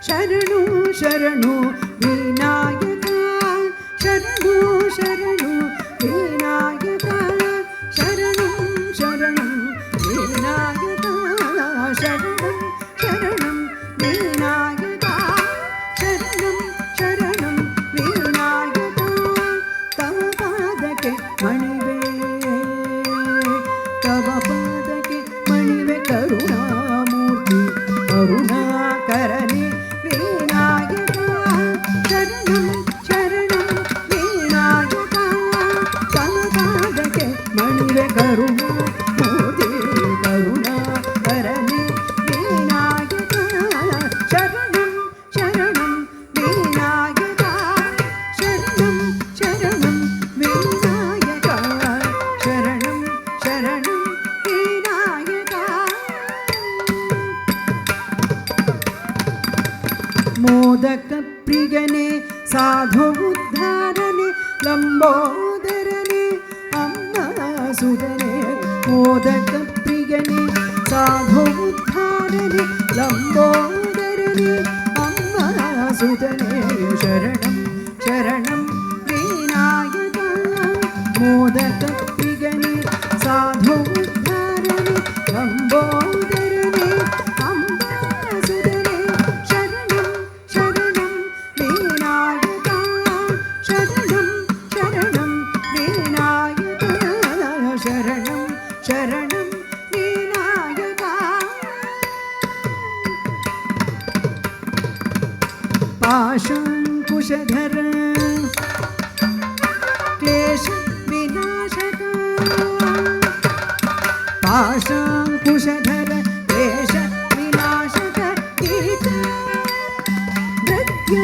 ಶರಣು ಶರಣು ವಿನಾಯಕ ಶರಣು ಶರಣು ವಿನಾಯಕ ಶರಣು ಶರಣು ವಿನಾಯಕ ಶರಣು ಶರಣು ವಿನಾಯಕ ಶರಣು ಶರಣು ವಿನಾಯಕ ತವ ಪಾದಕ್ಕೆ ಮಣಿವೆ ತವ ಪಾದಕ್ಕೆ ಮಣಿವೆ ಕರುಣಾಮೂರ್ತಿ ಕರುಣಾಕರನೇ ವಿನಾಯಕ ಶರಣಂ ಶರಣಂ ವಿನಾಯಕ ತವ ಪಾದಕ್ಕೆ ಮಣಿವೆ ಕರುಣಾಮೂರ್ತಿ ಕರುಣಾಕರನೇ ವಿನಾಯಕ ಶರಣಂ ಶರಣಂ ವಿನಾಯಕ ಶರಣಂ ಶರಣಂ ವಿನಾಯಕ ಶರಣಂ ಶರಣಂ ವಿನಾಯಕ ಮೋದಕ ಪ್ರಿಯನೇ ಸಾಧು ಉದ್ಧಾರನೆ ಲಂಬೋದರನೆ ಅಮ್ಮ ಸುಧನೆ ಮೋದಕ ಪ್ರಿಯನೇ ಸಾಧು ಉದ್ಧಾರನೆ ಲಂಬೋದರನೆ ಅಮ್ಮ ಸುಧನೆ ಶರಣಂ ಶರಣಂ ವಿನಾಯಕ ಮೋದಕ ಪ್ರಿಯನೇ ಸಾಧು ಉದ್ಧಾರನೆ ಲಂಬೋದರನೆ ಅಮ್ಮ ಸುಧನೆ ಶರಣಂ ಶರಣಂ ವಿನಾಯಕ ಶರಣಂ ಶರಣಂ ವಿನಾಯಕ ಶರಣಂ ಶರಣಂ ವಿನಾಯಕ ಪಾಶಂಕುಶಧರ ಕ್ಲೇಶ ವಿನಾಶಕ ಪಾಶಂಕುಶಧರ ಕ್ಲೇಶ ವಿನಾಶಕ ಗೀತ ನೃತ್ಯ